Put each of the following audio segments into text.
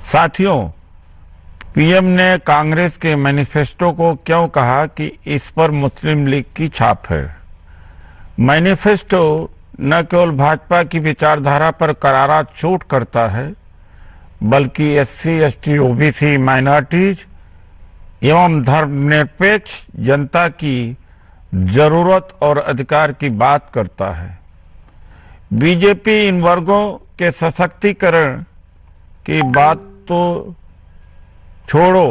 साथियों, पीएम ने कांग्रेस के मैनिफेस्टो को क्यों कहा कि इस पर मुस्लिम लीग की छाप है। मैनिफेस्टो न केवल भाजपा की विचारधारा पर करारा चोट करता है, बल्कि एससी, एसटी, ओबीसी, माइनॉरिटीज एवं धर्मनिरपेक्ष जनता की जरूरत और अधिकार की बात करता है। बीजेपी इन वर्गों के सशक्तिकरण की बात तो छोड़ो,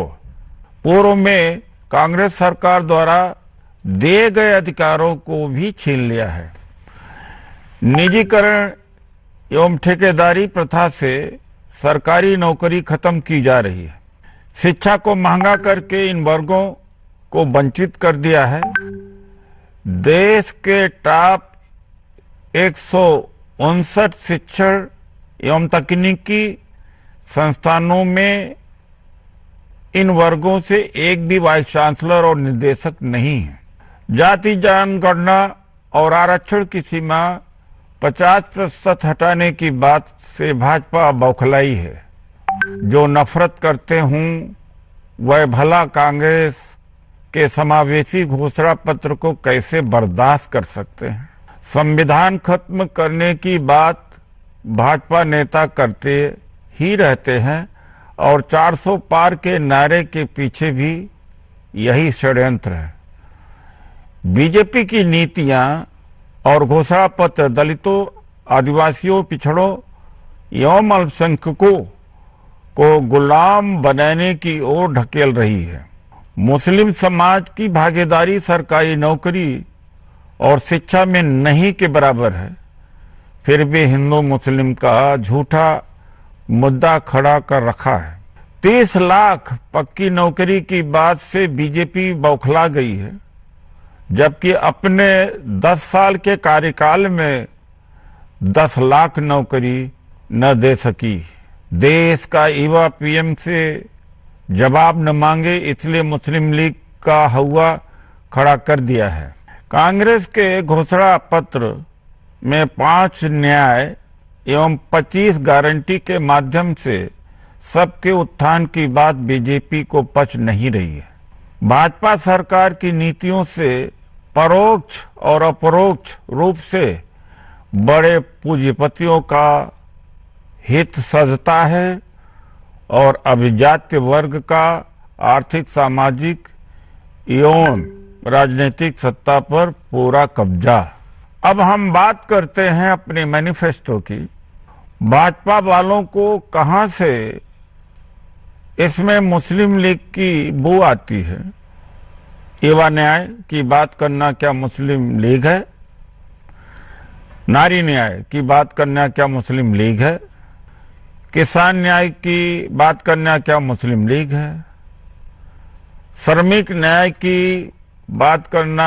पूर्व में कांग्रेस सरकार द्वारा दिए गए अधिकारों को भी छीन लिया है। निजीकरण एवं ठेकेदारी प्रथा से सरकारी नौकरी खत्म की जा रही है। शिक्षा को महंगा करके इन वर्गों को वंचित कर दिया है। देश के टॉप 159 शिक्षण एवं तकनीकी संस्थानों में इन वर्गों से एक भी वाइस चांसलर और निदेशक नहीं है। जाति जनगणना और आरक्षण की सीमा 50% हटाने की बात से भाजपा बौखलाई है। जो नफरत करते हूं वह भला कांग्रेस के समावेशी घोषणा पत्र को कैसे बर्दाश्त कर सकते हैं। संविधान खत्म करने की बात भाजपा नेता करते ही रहते हैं और 400 पार के नारे के पीछे भी यही षड्यंत्र है। बीजेपी की नीतियां और घोषणा पत्र दलितों, आदिवासियों, पिछड़ों एवं अल्पसंख्यकों को गुलाम बनाने की ओर ढकेल रही है। मुस्लिम समाज की भागीदारी सरकारी नौकरी और शिक्षा में नहीं के बराबर है, फिर भी हिंदू मुस्लिम का झूठा मुद्दा खड़ा कर रखा है। 30 लाख पक्की नौकरी की बात से बीजेपी बौखला गई है, जबकि अपने 10 साल के कार्यकाल में 10 लाख नौकरी न दे सकी। देश का युवा पीएम से जवाब न मांगे, इसलिए मुस्लिम लीग का हौवा खड़ा कर दिया है। कांग्रेस के घोषणा पत्र में 5 न्याय एवं 25 गारंटी के माध्यम से सबके उत्थान की बात बीजेपी को पच नहीं रही है। भाजपा सरकार की नीतियों से परोक्ष और अपरोक्ष रूप से बड़े पूंजीपतियों का हित सजता है और अभिजात्य वर्ग का आर्थिक, सामाजिक एवं राजनीतिक सत्ता पर पूरा कब्जा। अब हम बात करते हैं अपने मैनिफेस्टो की। भाजपा वालों को कहां से इसमें मुस्लिम लीग की बू आती है। युवा न्याय की बात करना क्या मुस्लिम लीग है? नारी न्याय की बात करना क्या मुस्लिम लीग है? किसान न्याय की बात करना क्या मुस्लिम लीग है? श्रमिक न्याय की बात करना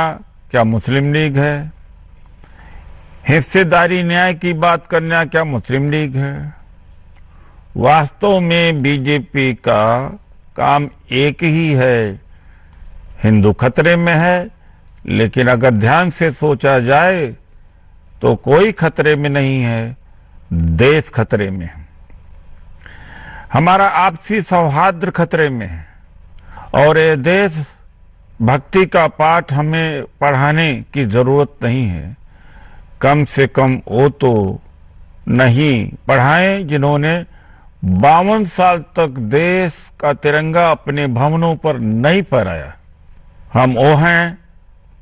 क्या मुस्लिम लीग है? हिस्सेदारी न्याय की बात करना क्या मुस्लिम लीग है? वास्तव में बीजेपी का काम एक ही है। हिंदू खतरे में है, लेकिन अगर ध्यान से सोचा जाए तो कोई खतरे में नहीं है, देश खतरे में है। हमारा आपसी सौहार्द खतरे में है और ये देश भक्ति का पाठ हमें पढ़ाने की जरूरत नहीं है। कम से कम वो तो नहीं पढ़ाएं जिन्होंने 52 साल तक देश का तिरंगा अपने भवनों पर नहीं फहराया। हम वो हैं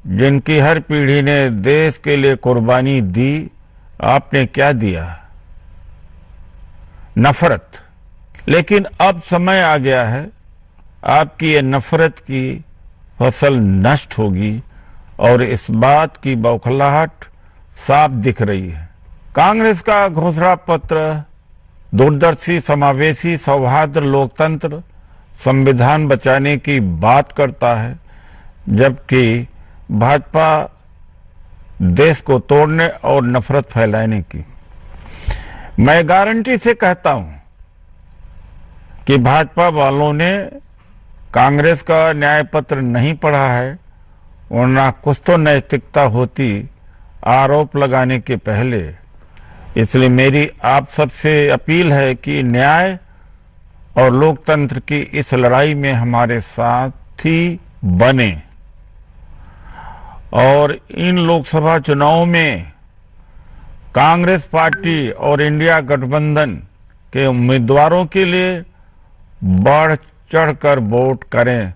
जिनकी हर पीढ़ी ने देश के लिए कुर्बानी दी। आपने क्या दिया? नफरत। लेकिन अब समय आ गया है, आपकी ये नफरत की फसल नष्ट होगी और इस बात की बौखलाहट साफ दिख रही है। कांग्रेस का घोषणा पत्र दूरदर्शी, समावेशी, सौहार्द, लोकतंत्र, संविधान बचाने की बात करता है, जबकि भाजपा देश को तोड़ने और नफरत फैलाने की। मैं गारंटी से कहता हूं कि भाजपा वालों ने कांग्रेस का न्याय पत्र नहीं पढ़ा है, वरना कुछ तो नैतिकता होती आरोप लगाने के पहले। इसलिए मेरी आप सबसे अपील है कि न्याय और लोकतंत्र की इस लड़ाई में हमारे साथी बने और इन लोकसभा चुनावों में कांग्रेस पार्टी और इंडिया गठबंधन के उम्मीदवारों के लिए बढ़ चढ़कर वोट करें।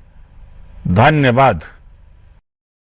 धन्यवाद।